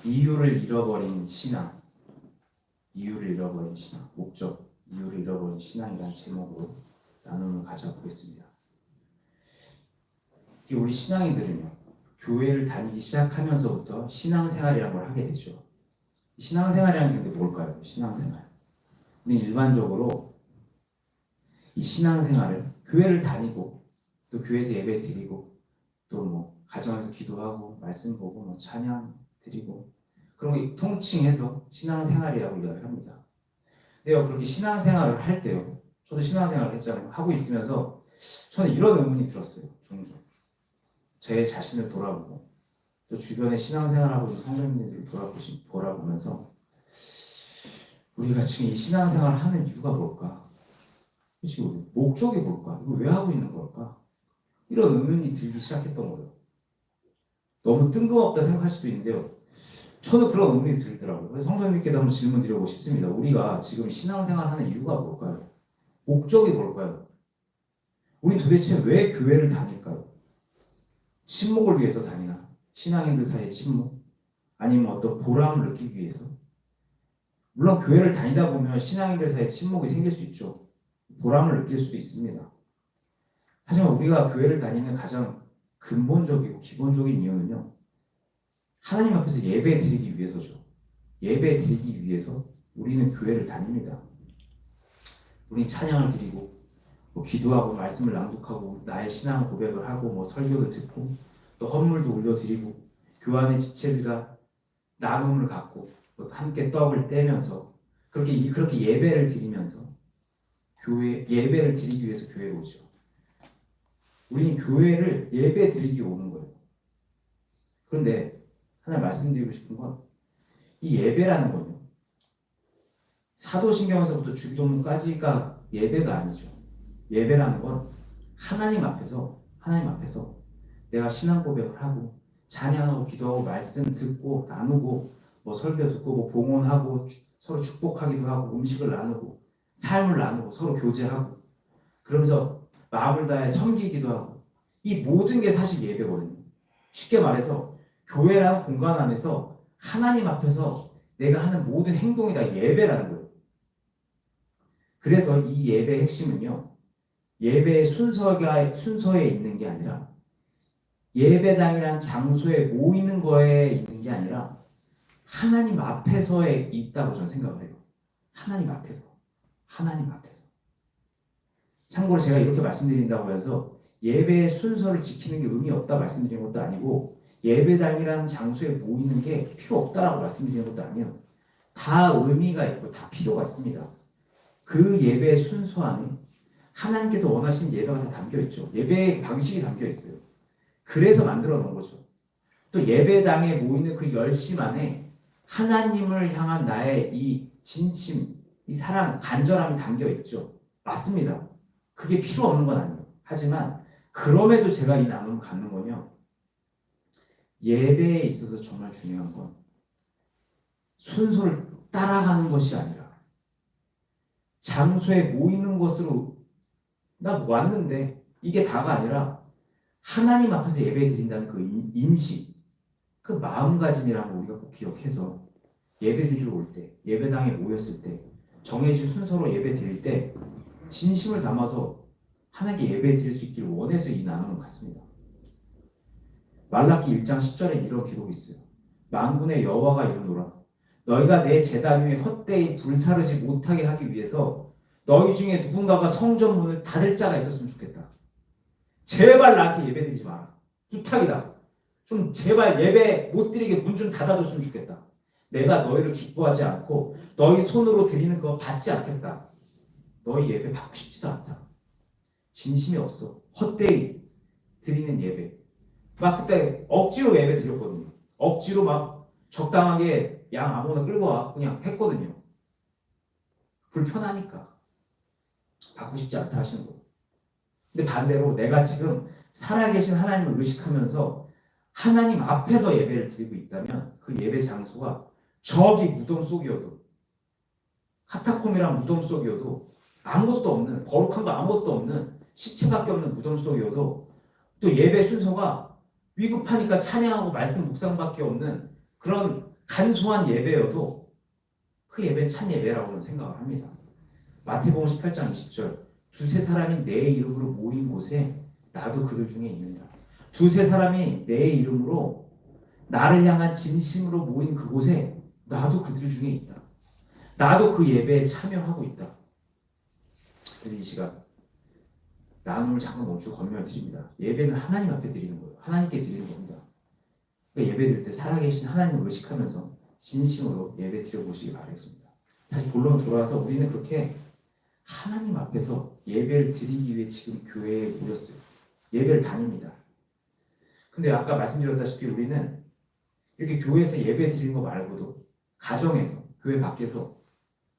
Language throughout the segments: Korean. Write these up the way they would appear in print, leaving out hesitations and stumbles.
이유를 잃어버린 신앙, 이유를 잃어버린 신앙, 목적, 이유를 잃어버린 신앙이라는 제목으로 나눔을 가져보겠습니다. 우리 신앙인들은요, 교회를 다니기 시작하면서부터 신앙생활이라는 걸 하게 되죠. 신앙생활이라는 게 뭘까요? 신앙생활. 근데 일반적으로 이 신앙생활을 교회를 다니고 또 교회에서 예배 드리고 또 뭐 가정에서 기도하고 말씀 보고 뭐 찬양 드리고 그런 거 통칭해서 신앙생활이라고 이야기를 합니다. 근데요, 그렇게 신앙생활을 할 때요, 저도 신앙생활을 했잖아요. 하고 있으면서 저는 이런 의문이 들었어요. 종종 제 자신을 돌아보고 또 주변의 신앙생활하고 있는 성도님들을 돌아보면서 우리가 지금 이 신앙생활을 하는 이유가 뭘까? 지금 목적이 뭘까? 이거 왜 하고 있는 걸까? 이런 의문이 들기 시작했던 거예요. 너무 뜬금없다 생각할 수도 있는데요, 저는 그런 의문이 들더라고요. 그래서 성도님께도 한번 질문 드리고 싶습니다. 우리가 지금 신앙생활 하는 이유가 뭘까요? 목적이 뭘까요? 우린 도대체 왜 교회를 다닐까요? 친목을 위해서 다니나? 신앙인들 사이의 친목? 아니면 어떤 보람을 느끼기 위해서? 물론 교회를 다니다 보면 신앙인들 사이에 친목이 생길 수 있죠. 보람을 느낄 수도 있습니다. 하지만 우리가 교회를 다니는 가장 근본적이고 기본적인 이유는요, 하나님 앞에서 예배 드리기 위해서죠. 예배 드리기 위해서 우리는 교회를 다닙니다. 우리는 찬양을 드리고 뭐 기도하고 말씀을 낭독하고 나의 신앙 고백을 하고 뭐 설교를 듣고 또 헌물도 올려드리고 교환의 지체들과 나눔을 갖고 함께 떡을 떼면서 그렇게 예배를 드리면서 예배를 드리기 위해서 교회에 오죠. 우리는 교회를 예배 드리기 오는 거예요. 그런데 하나 말씀드리고 싶은 건 이 예배라는 건요, 사도신경에서부터 주기도문까지가 예배가 아니죠. 예배라는 건 하나님 앞에서 내가 신앙 고백을 하고 찬양하고 기도하고 말씀 듣고 나누고 뭐 설교 듣고 뭐 봉헌하고 서로 축복하기도 하고 음식을 나누고 삶을 나누고 서로 교제하고 그러면서 마음을 다해 섬기기도 하고, 이 모든 게 사실 예배거든요. 쉽게 말해서 교회라는 공간 안에서 하나님 앞에서 내가 하는 모든 행동이 다 예배라는 거예요. 그래서 이 예배의 핵심은요, 예배의 순서에 있는 게 아니라 예배당이라는 장소에 모이는 거에 있는 게 아니라 하나님 앞에서에 있다고 저는 생각을 해요. 하나님 앞에서. 참고로 제가 이렇게 말씀드린다고 해서 예배의 순서를 지키는 게 의미 없다 말씀드리는 것도 아니고 예배당이라는 장소에 모이는 게 필요 없다라고 말씀드리는 것도 아니에요. 다 의미가 있고 다 필요가 있습니다. 그 예배의 순서 안에 하나님께서 원하시는 예배가 다 담겨 있죠. 예배의 방식이 담겨 있어요. 그래서 만들어 놓은 거죠. 또 예배당에 모이는 그 열심 안에 하나님을 향한 나의 이 진심, 이 사랑, 간절함이 담겨 있죠. 맞습니다. 그게 필요 없는 건 아니에요. 하지만 그럼에도 제가 이 나눔을 갖는 건요, 예배에 있어서 정말 중요한 건 순서를 따라가는 것이 아니라 장소에 모이는 것으로 나 왔는데 이게 다가 아니라 하나님 앞에서 예배 드린다는 그 인식, 그 마음가짐이라는 걸 우리가 꼭 기억해서 예배 드리러 올 때, 예배당에 모였을 때, 정해진 순서로 예배 드릴 때 진심을 담아서 하나님께 예배 드릴 수 있기를 원해서 이 나눔을 갖습니다. 말라기 1장 10절에 이런 기록이 있어요. 만군의 여호와가 이르노라, 너희가 내 제단 위에 헛되이 불사르지 못하게 하기 위해서 너희 중에 누군가가 성전 문을 닫을 자가 있었으면 좋겠다. 제발 나한테 예배 드리지 마라. 부탁이다. 좀 제발 예배 못 드리게 문 좀 닫아줬으면 좋겠다. 내가 너희를 기뻐하지 않고 너희 손으로 드리는 그거 받지 않겠다. 너희 예배 받고 싶지도 않다. 진심이 없어. 헛되이 드리는 예배. 막 그때 억지로 예배 드렸거든요. 억지로 막 적당하게 양 아무거나 끌고 와 그냥 했거든요. 불편하니까. 받고 싶지 않다 하시는 거예요. 근데 반대로 내가 지금 살아계신 하나님을 의식하면서 하나님 앞에서 예배를 드리고 있다면 그 예배 장소가 저기 무덤 속이어도, 카타콤이란 무덤 속이어도, 아무것도 없는, 거룩한 거 아무것도 없는 시체밖에 없는 무덤 속이어도, 또 예배 순서가 위급하니까 찬양하고 말씀 묵상밖에 없는 그런 간소한 예배여도 그 예배는 참 예배라고는 생각을 합니다. 마태복음 18장 20절 두세 사람이 내 이름으로 모인 곳에 나도 그들 중에 있느니라. 두세 사람이 내 이름으로 나를 향한 진심으로 모인 그곳에 나도 그들 중에 있다. 나도 그 예배에 참여하고 있다. 그래서 이 시간 나눔을 잠깐 멈추고 건면을 드립니다. 예배는 하나님 앞에 드리는 거예요. 하나님께 드리는 겁니다. 그러니까 예배 드릴 때 살아계신 하나님을 의식하면서 진심으로 예배 드려보시기 바라겠습니다. 다시 본론으로 돌아와서 우리는 그렇게 하나님 앞에서 예배를 드리기 위해 지금 교회에 모였어요. 예배를 다닙니다. 근데 아까 말씀드렸다시피 우리는 이렇게 교회에서 예배 드리는 거 말고도 가정에서, 교회 밖에서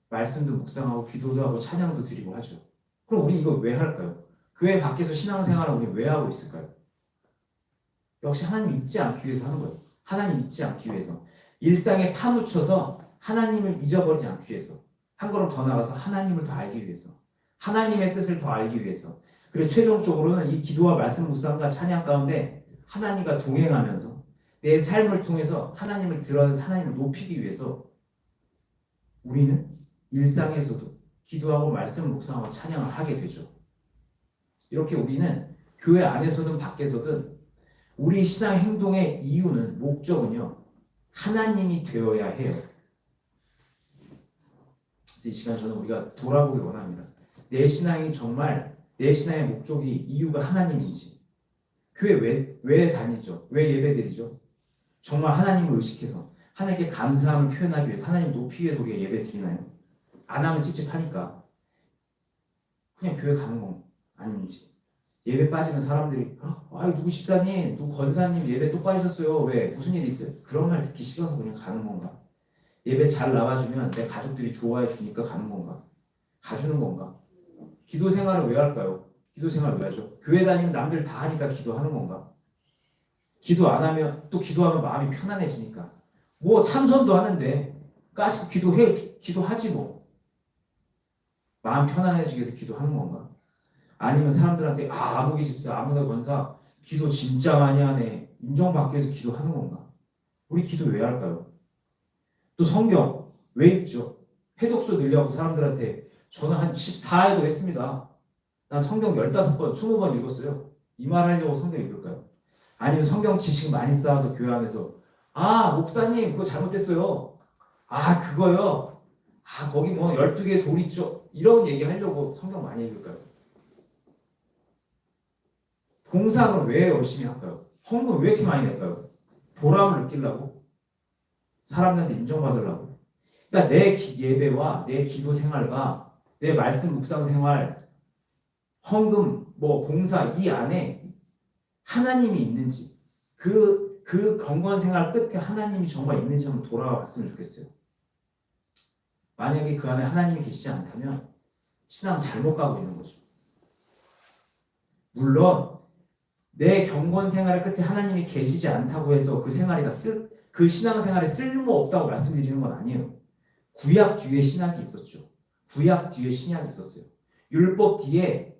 말씀도 묵상하고 기도도 하고 찬양도 드리고 하죠. 그럼 우리 이거 왜 할까요? 교회 밖에서 신앙생활을 우리 왜 하고 있을까요? 역시 하나님 잊지 않기 위해서 하는 거예요. 하나님 잊지 않기 위해서. 일상에 파묻혀서 하나님을 잊어버리지 않기 위해서. 한 걸음 더 나가서 하나님을 더 알기 위해서. 하나님의 뜻을 더 알기 위해서. 그리고 최종적으로는 이 기도와 말씀 묵상과 찬양 가운데 하나님과 동행하면서 내 삶을 통해서 하나님을 드러내서 하나님을 높이기 위해서 우리는 일상에서도 기도하고 말씀 묵상하고 찬양을 하게 되죠. 이렇게 우리는 교회 안에서든 밖에서든 우리 신앙 행동의 이유는 목적은요 하나님이 되어야 해요. 그래서 이 시간 저는 우리가 돌아보기 원합니다. 내 신앙이 정말 내 신앙의 목적이 이유가 하나님인지 교회 왜 다니죠? 왜 예배드리죠? 정말 하나님을 의식해서 하나님께 감사함을 표현하기 위해서 하나님 높이기 위해서 우리가 예배 드리나요? 안 하면 찝찝하니까 그냥 교회 가는 건 아닌지. 예배 빠지면 사람들이 누구 집사님, 누구 권사님 예배 또 빠지셨어요. 왜? 무슨 일이 있어요? 그런 말 듣기 싫어서 그냥 가는 건가? 예배 잘 나가주면 내 가족들이 좋아해 주니까 가는 건가? 가주는 건가? 기도 생활을 왜 할까요? 기도 생활을 왜 하죠? 교회 다니면 남들 다 하니까 기도하는 건가? 기도 안 하면 또 기도하면 마음이 편안해지니까 뭐 참선도 하는데 까짓 기도하지 뭐 마음 편안해지기 위해서 기도하는 건가? 아니면 사람들한테 아무개 집사, 아무개 권사 기도 진짜 많이 하네 인정받기 위해서 기도하는 건가? 우리 기도 왜 할까요? 또 성경 왜 읽죠? 해독서 늘려고 사람들한테 저는 한 14회도 했습니다. 난 성경 15번, 20번 읽었어요. 이 말 하려고 성경 읽을까요? 아니면 성경 지식 많이 쌓아서 교회 안에서 목사님 그거 잘못됐어요. 그거요. 거기 뭐 12개의 돌 있죠. 이런 얘기 하려고 성경 많이 읽을까요? 봉사는 왜 열심히 할까요? 헌금 왜 이렇게 많이 낼까요? 보람을 느끼려고? 사람들한테 인정받으려고? 그러니까 내 예배와 내 기도 생활과 내 말씀 묵상 생활, 헌금, 봉사 이 안에 하나님이 있는지 그 경건 생활 끝에 하나님이 정말 있는지 한번 돌아왔으면 좋겠어요. 만약에 그 안에 하나님이 계시지 않다면 신앙 잘못 가고 있는 거죠. 물론 내 경건 생활의 끝에 하나님이 계시지 않다고 해서 그 신앙 생활에 쓸모 없다고 말씀드리는 건 아니에요. 구약 뒤에 신약이 있었죠. 구약 뒤에 신약이 있었어요. 율법 뒤에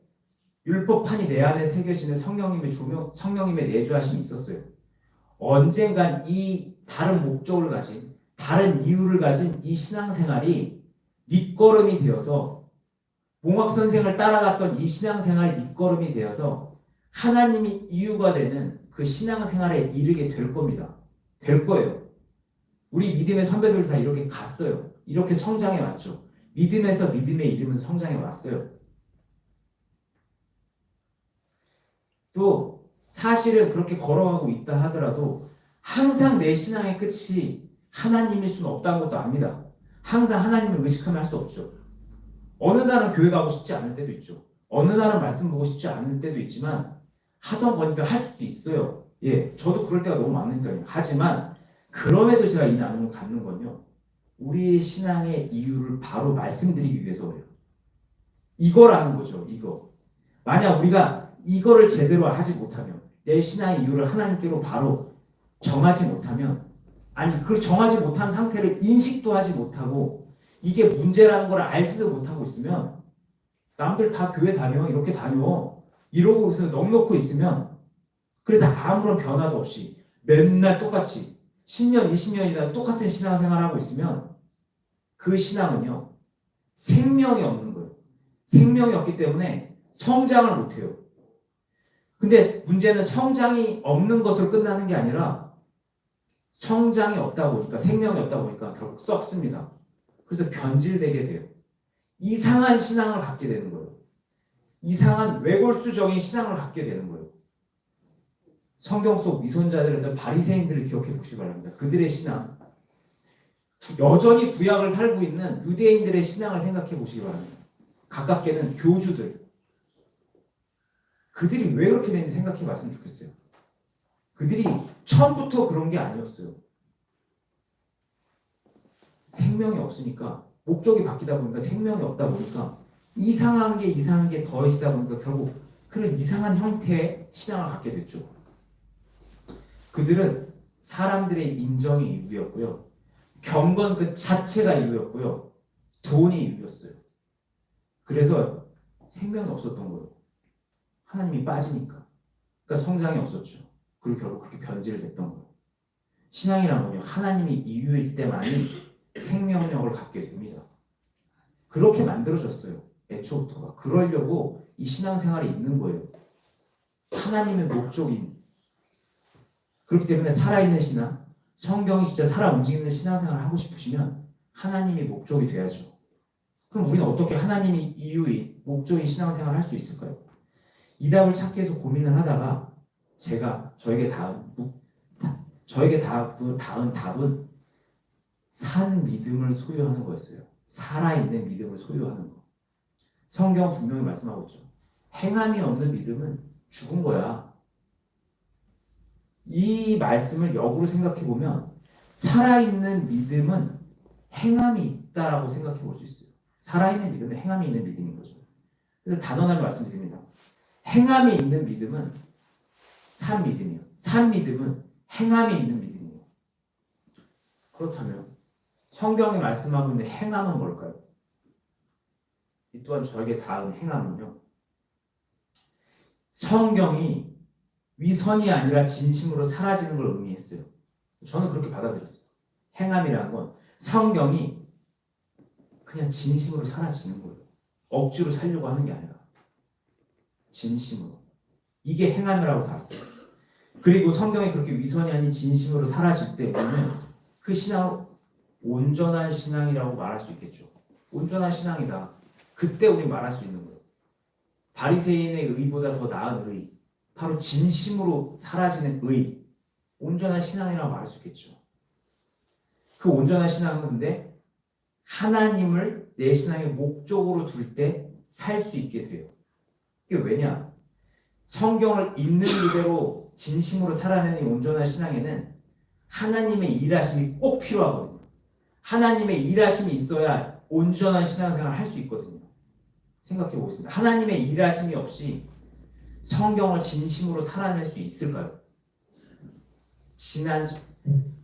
율법판이 내 안에 새겨지는 성령님의 내주하심이 있었어요. 언젠간 이 다른 목적을 가진 다른 이유를 가진 이 신앙생활이 밑거름이 되어서 몽학선생을 따라갔던 이 신앙생활이 밑거름이 되어서 하나님이 이유가 되는 그 신앙생활에 이르게 될 겁니다. 될 거예요. 우리 믿음의 선배들 다 이렇게 갔어요. 이렇게 성장해 왔죠. 믿음에서 믿음에 이르면서 성장해 왔어요. 또 사실은 그렇게 걸어가고 있다 하더라도 항상 내 신앙의 끝이 하나님일 수는 없다는 것도 압니다. 항상 하나님을 의식하면 할 수 없죠. 어느 날은 교회 가고 싶지 않을 때도 있죠. 어느 날은 말씀 보고 싶지 않을 때도 있지만 하던 거니까 할 수도 있어요. 저도 그럴 때가 너무 많으니까요. 하지만 그럼에도 제가 이 나눔을 갖는 건요. 우리의 신앙의 이유를 바로 말씀드리기 위해서 그래요. 이거라는 거죠. 이거. 만약 우리가 이거를 제대로 하지 못하면 내 신앙의 이유를 하나님께로 바로 정하지 못하면 그 정하지 못한 상태를 인식도 하지 못하고 이게 문제라는 걸 알지도 못하고 있으면 남들 다 교회 다녀 이렇게 다녀 이러고 있어서 넋놓고 있으면 그래서 아무런 변화도 없이 맨날 똑같이 10년, 20년이 지나 똑같은 신앙생활을 하고 있으면 그 신앙은요, 생명이 없는 거예요. 생명이 없기 때문에 성장을 못해요. 근데 문제는 성장이 없는 것으로 끝나는 게 아니라 성장이 없다 보니까, 생명이 없다 보니까 결국 썩습니다. 그래서 변질되게 돼요. 이상한 신앙을 갖게 되는 거예요. 이상한 외골수적인 신앙을 갖게 되는 거예요. 성경 속 위선자들은 바리새인들을 기억해 보시기 바랍니다. 그들의 신앙, 여전히 구약을 살고 있는 유대인들의 신앙을 생각해 보시기 바랍니다. 가깝게는 교주들, 그들이 왜 그렇게 되는지 생각해 봤으면 좋겠어요. 그들이 처음부터 그런 게 아니었어요. 생명이 없으니까, 목적이 바뀌다 보니까, 생명이 없다 보니까 이상한 게 더해지다 보니까 결국 그런 이상한 형태의 신앙을 갖게 됐죠. 그들은 사람들의 인정이 이유였고요, 경건 그 자체가 이유였고요, 돈이 이유였어요. 그래서 생명이 없었던 거예요. 하나님이 빠지니까. 그러니까 성장이 없었죠. 그리고 결국 그렇게 변질됐던 거예요. 신앙이란 건요, 하나님이 이유일 때만이 생명력을 갖게 됩니다. 그렇게 만들어졌어요. 애초부터가. 그러려고 이 신앙생활이 있는 거예요. 하나님의 목적인. 그렇기 때문에 살아있는 신앙, 성경이 진짜 살아 움직이는 신앙생활을 하고 싶으시면 하나님이 목적이 돼야죠. 그럼 우리는 어떻게 하나님이 이유인, 목적인 신앙생활을 할 수 있을까요? 이 답을 찾기 위해서 고민을 하다가 저에게 닿은 답은 산 믿음을 소유하는 거였어요. 살아있는 믿음을 소유하는 거. 성경은 분명히 말씀하고 있죠. 행함이 없는 믿음은 죽은 거야. 이 말씀을 역으로 생각해 보면 살아있는 믿음은 행함이 있다라고 생각해 볼 수 있어요. 살아있는 믿음은 행함이 있는 믿음인 거죠. 그래서 단언하게 말씀드립니다. 행함이 있는 믿음은 산 믿음이에요. 산 믿음은 행함이 있는 믿음이에요. 그렇다면 성경이 말씀하고 있는 행함은 뭘까요? 이 또한 저에게 닿은 행함은요, 성경이 위선이 아니라 진심으로 사라지는 걸 의미했어요. 저는 그렇게 받아들였어요. 행함이라는 건 성경이 그냥 진심으로 사라지는 거예요. 억지로 살려고 하는 게 아니라 진심으로. 이게 행함이라고 닿았어요. 그리고 성경이 그렇게 위선이 아닌 진심으로 사라질 때 우리는 그 신앙을 온전한 신앙이라고 말할 수 있겠죠. 온전한 신앙이다. 그때 우리 말할 수 있는 거예요. 바리새인의 의보다 더 나은 의, 바로 진심으로 사라지는 의, 온전한 신앙이라고 말할 수 있겠죠. 그 온전한 신앙은 근데 하나님을 내 신앙의 목적으로 둘 때 살 수 있게 돼요. 이게 왜냐? 성경을 있는 그대로 진심으로 살아내는 온전한 신앙에는 하나님의 일하심이 꼭 필요하거든요. 하나님의 일하심이 있어야 온전한 신앙생활을 할 수 있거든요. 생각해 보겠습니다. 하나님의 일하심이 없이 성경을 진심으로 살아낼 수 있을까요?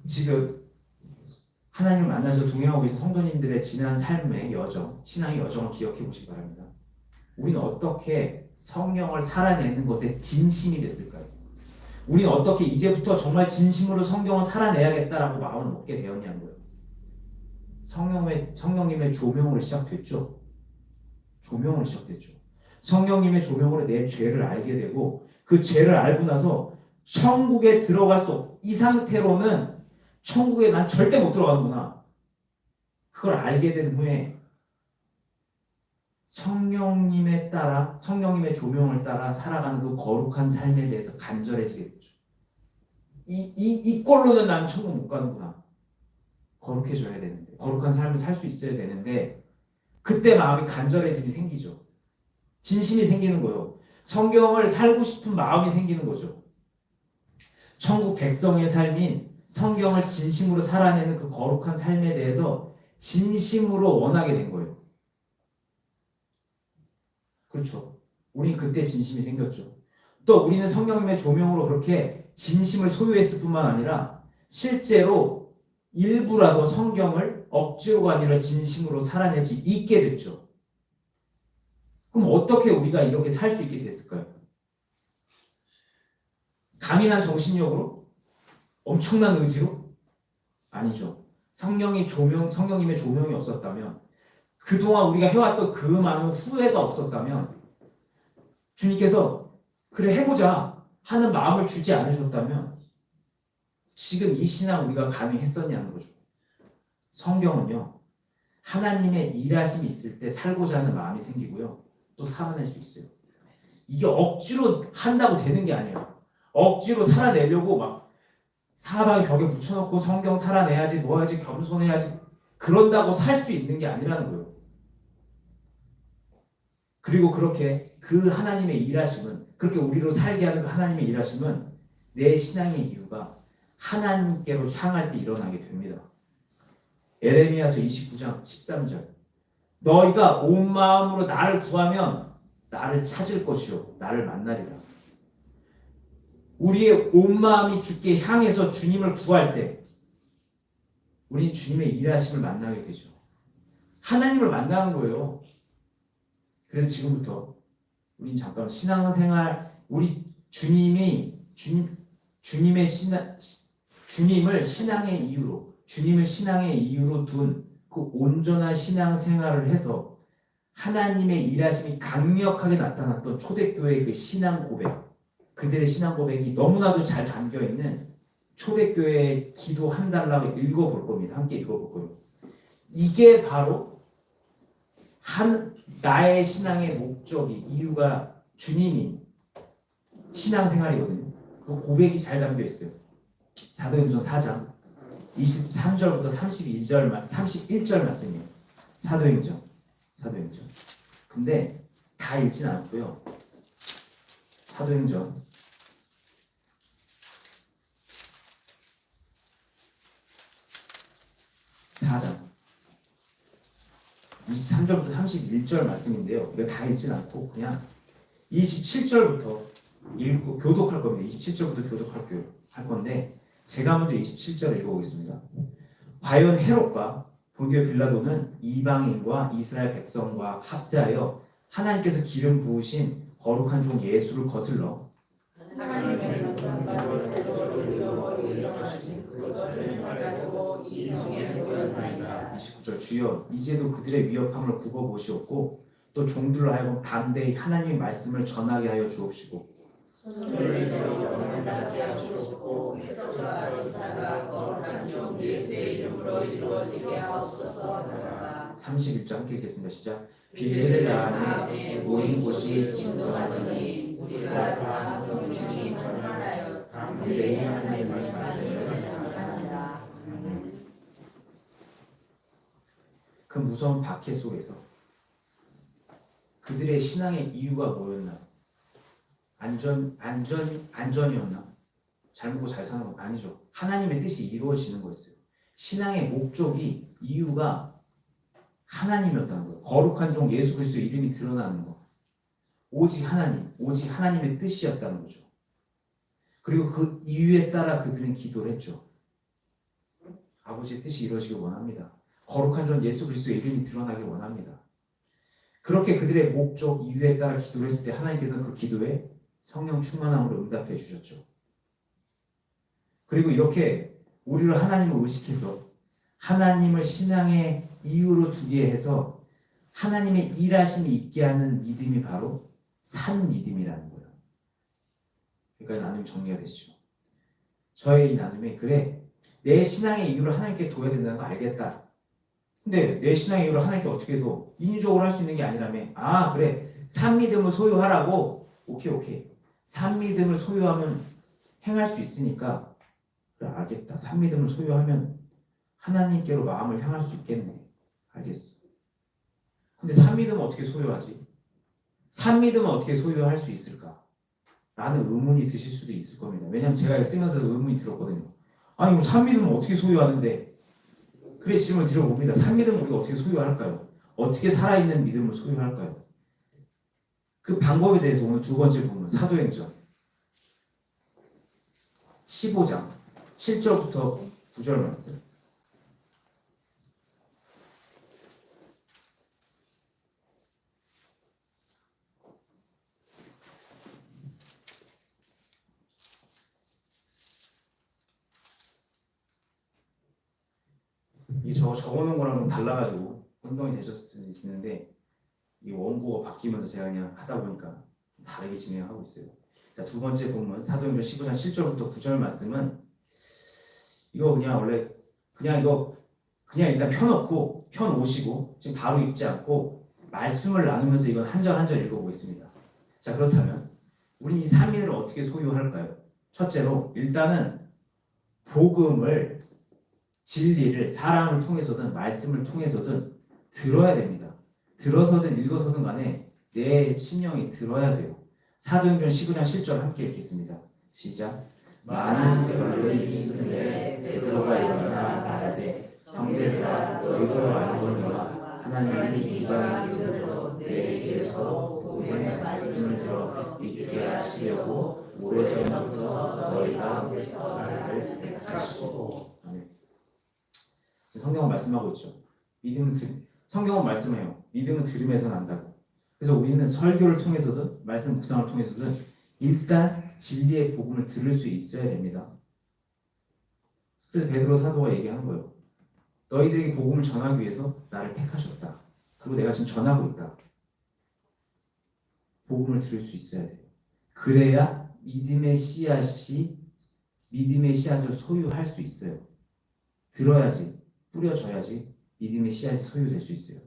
지금 하나님을 만나서 동행하고 계신 성도님들의 지난 삶의 여정, 신앙의 여정을 기억해 보시기 바랍니다. 우리는 어떻게 성경을 살아내는 것에 진심이 됐을까요? 우리는 어떻게 이제부터 정말 진심으로 성경을 살아내야겠다라고 마음을 먹게 되었냐는 거예요. 성령님의 조명으로 시작됐죠. 조명으로 시작됐죠. 성령님의 조명으로 내 죄를 알게 되고 그 죄를 알고 나서 천국에 들어갈 수 없, 이 상태로는 천국에 난 절대 못 들어가는구나. 그걸 알게 된 후에 성령님에 따라, 성령님의 조명을 따라 살아가는 그 거룩한 삶에 대해서 간절해지게 되죠. 이 꼴로는 난 천국 못 가는구나. 거룩해져야 되는데, 거룩한 삶을 살 수 있어야 되는데, 그때 마음이 간절해짐이 생기죠. 진심이 생기는 거예요. 성경을 살고 싶은 마음이 생기는 거죠. 천국 백성의 삶인 성경을 진심으로 살아내는 그 거룩한 삶에 대해서 진심으로 원하게 된 거예요. 그렇죠. 우리는 그때 진심이 생겼죠. 또 우리는 성령님의 조명으로 그렇게 진심을 소유했을 뿐만 아니라 실제로 일부라도 성경을 억지로가 아니라 진심으로 살아낼 수 있게 됐죠. 그럼 어떻게 우리가 이렇게 살 수 있게 됐을까요? 강인한 정신력으로? 엄청난 의지로? 아니죠. 성령님의 조명이 없었다면, 그동안 우리가 해왔던 그 많은 후회가 없었다면, 주님께서 그래 해보자 하는 마음을 주지 않으셨다면 지금 이 신앙 우리가 가능했었냐는 거죠. 성경은요, 하나님의 일하심이 있을 때 살고자 하는 마음이 생기고요, 또 살아낼 수 있어요. 이게 억지로 한다고 되는 게 아니에요. 억지로 살아내려고 막 사방에 벽에 붙여놓고 성경 살아내야지, 놓아야지, 겸손해야지, 그런다고 살 수 있는 게 아니라는 거예요. 그리고 그렇게 그 하나님의 일하심은, 그렇게 우리로 살게 하는 그 하나님의 일하심은 내 신앙의 이유가 하나님께로 향할 때 일어나게 됩니다. 에레미야서 29장 13절, 너희가 온 마음으로 나를 구하면 나를 찾을 것이요 나를 만나리라. 우리의 온 마음이 주께 향해서 주님을 구할 때 우린 주님의 일하심을 만나게 되죠. 하나님을 만나는 거예요. 그래서 지금부터 우린 잠깐 신앙생활, 우리 주님을 신앙의 이유로 둔 그 온전한 신앙생활을 해서 하나님의 일하심이 강력하게 나타났던 초대교회의 그 신앙 고백, 그들의 신앙 고백이 너무나도 잘 담겨 있는 초대교회의 기도 한 달락을 읽어볼 겁니다. 함께 읽어볼 거예요. 이게 바로 나의 신앙의 목적이, 이유가 주님이 신앙생활이거든요. 그 고백이 잘 담겨 있어요. 사도행전 4장 23절부터 31절 말씀이에요. 사도행전. 근데 다 읽진 않고요. 사도행전 4장 23절부터 31절 말씀인데요. 이거 다 읽진 않고 그냥 27절부터 읽고 교독할 겁니다. 27절부터 교독할 건데 제가 먼저 27절을 읽어보겠습니다. 과연 헤롯과 본디오 빌라도는 이방인과 이스라엘 백성과 합세하여 하나님께서 기름 부으신 거룩한 종 예수를 거슬러 하나님의 영광과 도를 잃어버리고 일어나신 그것을 행하려고 이 성에 모였나이다. 29절, 주여 이제도 그들의 위협함을 굽어보시옵고 또 종들로 하여금 담대히 하나님의 말씀을 전하게 하여 주옵시고 손을 들어 원한다게 하시옵고 헤롯과 기사가 거룩한 종 예수의 이름으로 이루어지게 하옵소서 하노라. 31절 함께 읽겠습니다. 시작. 빌레르가 안에 모인 곳이 진동하더니 우리가 다 성령이 충만하여 담대히 하나님의 말씀을 전하니라. 그 무서운 박해 속에서 그들의 신앙의 이유가 뭐였나? 안전이었나? 잘 먹고 잘 사는 건 아니죠. 하나님의 뜻이 이루어지는 거였어요. 신앙의 목적이, 이유가 하나님이었다는 거예요. 거룩한 종 예수 그리스도의 이름이 드러나는 거. 오직 하나님의 뜻이었다는 거죠. 그리고 그 이유에 따라 그들은 기도를 했죠. 아버지의 뜻이 이루어지길 원합니다. 거룩한 종 예수 그리스도의 이름이 드러나길 원합니다. 그렇게 그들의 목적, 이유에 따라 기도를 했을 때 하나님께서는 그 기도에 성령 충만함으로 응답해 주셨죠. 그리고 이렇게 우리를 하나님을 의식해서 하나님을 신앙의 이유로 두게 해서 하나님의 일하심이 있게 하는 믿음이 바로 산 믿음이라는 거예요. 그러니까 나눔이 정리가 되시죠. 저의 이 나눔이 그래 내 신앙의 이유를 하나님께 둬야 된다는 거 알겠다. 근데 내 신앙의 이유를 하나님께 어떻게 둬? 인위적으로 할 수 있는 게 아니라며. 아 그래 산 믿음을 소유하라고? 오케이 산 믿음을 소유하면 행할 수 있으니까 그래 알겠다. 산 믿음을 소유하면 하나님께로 마음을 향할 수 있겠네. 알겠어. 근데 산 믿음은 어떻게 소유하지? 산 믿음은 어떻게 소유할 수 있을까? 라는 의문이 드실 수도 있을 겁니다. 왜냐하면 제가 쓰면서 의문이 들었거든요. 아니 뭐 산 믿음은 어떻게 소유하는데? 그래 질문을 드려봅니다. 산 믿음은 우리가 어떻게 소유할까요? 어떻게 살아있는 믿음을 소유할까요? 그 방법에 대해서 오늘 두 번째 부분 사도행전 15장 7절부터 9절 말씀. 이 적어놓은 거랑 좀 달라가지고 혼동이 되셨을 수도 있는데 이 원고가 바뀌면서 제가 그냥 하다 보니까 다르게 진행하고 있어요. 자, 두 번째 본문 사도행전 15장 7절부터 9절 말씀은 이거 그냥 원래 그냥 이거 그냥 일단 펴놓고 펴놓으시고 지금 바로 읽지 않고 말씀을 나누면서 이건 한 절 한 절 읽어보겠습니다. 자, 그렇다면 우리 이 3인을 어떻게 소유할까요? 첫째로 일단은 복음을 진리를 사람을 통해서든 말씀을 통해서든 들어야 됩니다. 들어서든 읽어서든 간에 내 심령이 들어야 돼요. 사도행전 19장 10절 함께 읽겠습니다. 시작. 많은 별들이 있음에 베드로가 일어나 말하되 형제들아 너희도 알거니와 하나님이 이방인들로 내 입에서 복음의 말씀을 들어 믿게 하시려고 오래전부터 너희 가운데서 나를 택하시고. 아멘. 성경은 말씀하고 있죠. 성경은 말씀해요. 믿음은 들음에서 난다고. 그래서 우리는 설교를 통해서든 말씀 묵상을 통해서든 일단 진리의 복음을 들을 수 있어야 됩니다. 그래서 베드로 사도가 얘기하는 거예요. 너희들에게 복음을 전하기 위해서 나를 택하셨다. 그리고 내가 지금 전하고 있다. 복음을 들을 수 있어야 돼요. 그래야 믿음의 씨앗을 소유할 수 있어요. 들어야지, 뿌려져야지 믿음의 씨앗이 소유될 수 있어요.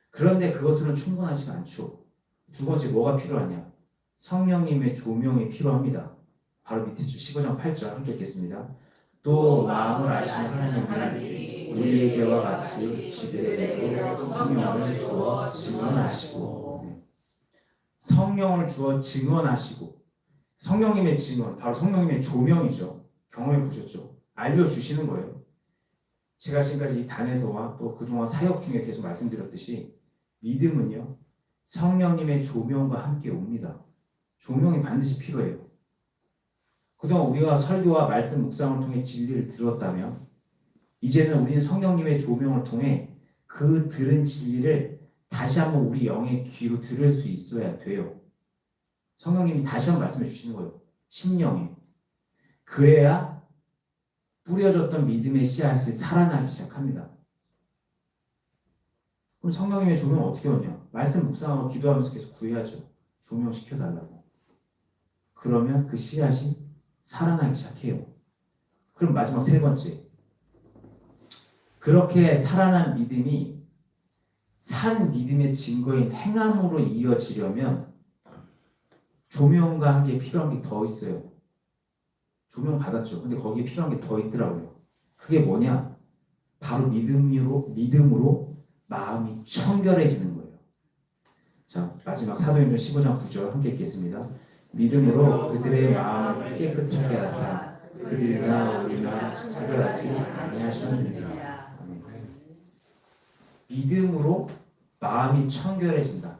그런데 그것으로는 충분하지가 않죠. 두 번째 뭐가 필요하냐? 성령님의 조명이 필요합니다. 바로 밑에 15장 8절 함께 읽겠습니다. 또 마음을 아시는 하나님이 우리에게와 같이 기대되고 성령을 주어 증언하시고. 성령을 주어 증언하시고. 성령님의 증언, 바로 성령님의 조명이죠. 경험해 보셨죠? 알려주시는 거예요. 제가 지금까지 이 단에서와 또 그동안 사역 중에 계속 말씀드렸듯이 믿음은요, 성령님의 조명과 함께 옵니다. 조명이 반드시 필요해요. 그동안 우리가 설교와 말씀 묵상을 통해 진리를 들었다면 이제는 우리는 성령님의 조명을 통해 그 들은 진리를 다시 한번 우리 영의 귀로 들을 수 있어야 돼요. 성령님이 다시 한번 말씀해 주시는 거예요. 심령에. 그래야 뿌려졌던 믿음의 씨앗이 살아나기 시작합니다. 그럼 성령님의 조명은 어떻게 오냐? 말씀 묵상하고 기도하면서 계속 구해야죠. 조명시켜달라고. 그러면 그 씨앗이 살아나기 시작해요. 그럼 마지막 세 번째. 그렇게 살아난 믿음이 산 믿음의 증거인 행함으로 이어지려면 조명과 함께 필요한 게 더 있어요. 조명 받았죠. 근데 거기에 필요한 게 더 있더라고요. 그게 뭐냐? 바로 믿음으로 마음이 청결해지는 거예요. 자, 마지막 사도행전 15장 9절 함께 읽겠습니다. 믿음으로 그들의 마음을 깨끗하게 하사 그들이나 우리나 차별하지 아니하셨느니라. 믿음으로 마음이 청결해진다.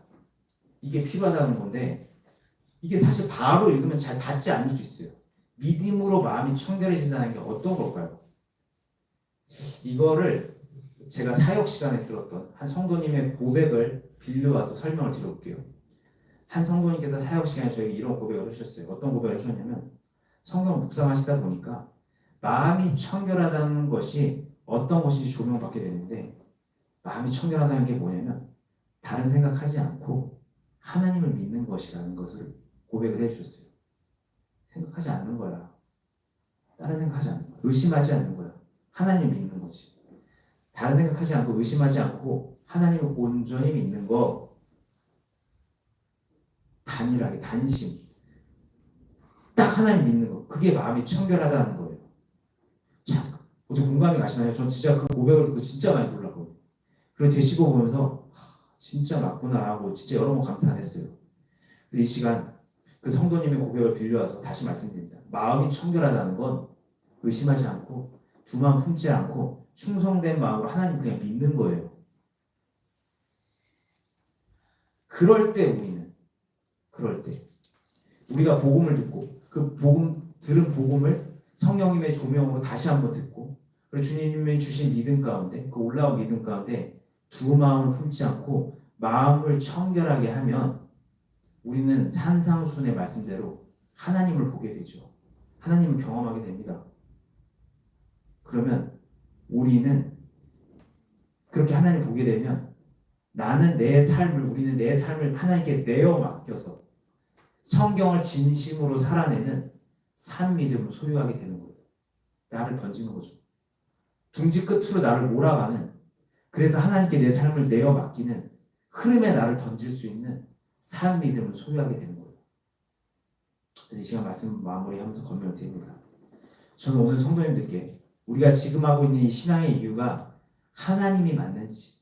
이게 필요하다는 건데 이게 사실 바로 읽으면 잘 닿지 않을 수 있어요. 믿음으로 마음이 청결해진다는 게 어떤 걸까요? 이거를 제가 사역 시간에 들었던 한 성도님의 고백을 빌려와서 설명을 드려볼게요. 한 성도님께서 사역 시간에 저에게 이런 고백을 하셨어요. 어떤 고백을 하셨냐면 성경 묵상하시다 보니까 마음이 청결하다는 것이 어떤 것인지 조명받게 되는데 마음이 청결하다는 게 뭐냐면 다른 생각하지 않고 하나님을 믿는 것이라는 것을 고백을 해주셨어요. 생각하지 않는 거야. 다른 생각하지 않는 거야. 의심하지 않는 거야. 하나님을 믿는 거지. 다른 생각하지 않고 의심하지 않고 하나님을 온전히 믿는 거. 단일하게 단심. 딱 하나님 믿는 거. 그게 마음이 청결하다는 거예요. 자, 어떻게 공감이 가시나요? 전 진짜 그 고백을 듣고 진짜 많이 놀랐거든요. 그리고 되시고 보면서 진짜 맞구나 하고 진짜 여러 번 감탄했어요. 근데 이 시간 그 성도님의 고백을 빌려와서 다시 말씀드립니다. 마음이 청결하다는 건 의심하지 않고 두 마음 품지 않고 충성된 마음으로 하나님 그냥 믿는 거예요. 그럴 때 우리가 복음을 듣고 그 들은 복음을 성령님의 조명으로 다시 한번 듣고 그리고 주님이 주신 믿음 가운데 그 올라온 믿음 가운데 두 마음을 품지 않고 마음을 청결하게 하면 우리는 산상수훈의 말씀대로 하나님을 보게 되죠. 하나님을 경험하게 됩니다. 그러면 우리는 그렇게 하나님 보게 되면 우리는 내 삶을 하나님께 내어 맡겨서 성경을 진심으로 살아내는 산 믿음을 소유하게 되는 거예요. 나를 던지는 거죠. 둥지 끝으로 나를 몰아가는, 그래서 하나님께 내 삶을 내어 맡기는 흐름에 나를 던질 수 있는 산 믿음을 소유하게 되는 거예요. 그래서 이 시간 말씀 마무리하면서 권면드립니다. 저는 오늘 성도님들께 우리가 지금 하고 있는 이 신앙의 이유가 하나님이 맞는지,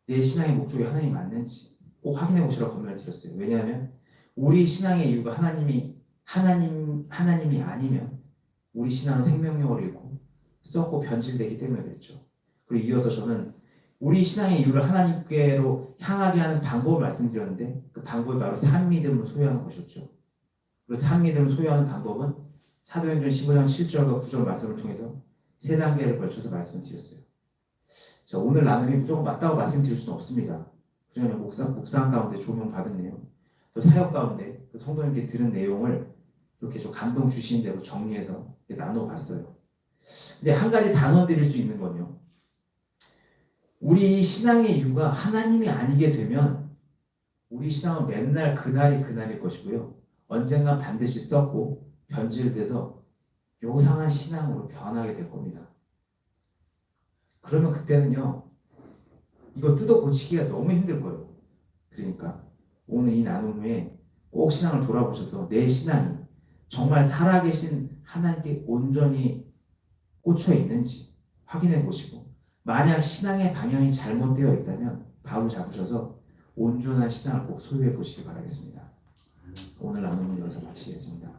내 신앙의 목적이 하나님이 맞는지 꼭 확인해 보시라고 권면을 드렸어요. 왜냐하면 우리 신앙의 이유가 하나님이 아니면 우리 신앙은 생명력을 잃고 썩고 변질되기 때문에 그랬죠. 그리고 이어서 저는 우리 신앙의 이유를 하나님께로 향하게 하는 방법을 말씀드렸는데, 그 방법이 바로 산 믿음을 소유하는 것이었죠. 그리고 산 믿음을 소유하는 방법은 사도행전 15장 7절과 9절 말씀을 통해서 세 단계를 걸쳐서 말씀을 드렸어요. 자, 오늘 나눔이 무조건 맞다고 말씀드릴 수는 없습니다. 그냥 묵상 가운데 조명 받은 내용, 또 사역 가운데 그 성도님께 들은 내용을 이렇게 좀 감동 주시는 대로 정리해서 나눠봤어요. 근데 한 가지 단언 드릴 수 있는 건요, 우리 신앙의 이유가 하나님이 아니게 되면 우리 신앙은 맨날 그날일 것이고요, 언젠간 반드시 썩고 변질돼서 요상한 신앙으로 변하게 될 겁니다. 그러면 그때는요, 이거 뜯어 고치기가 너무 힘들 거예요. 그러니까 오늘 이 나눔 후에 꼭 신앙을 돌아보셔서 내 신앙이 정말 살아계신 하나님께 온전히 꽂혀 있는지 확인해 보시고, 만약 신앙의 방향이 잘못되어 있다면 바로 잡으셔서 온전한 신앙을 꼭 소유해 보시기 바라겠습니다. 오늘 나눔을 여기서 마치겠습니다.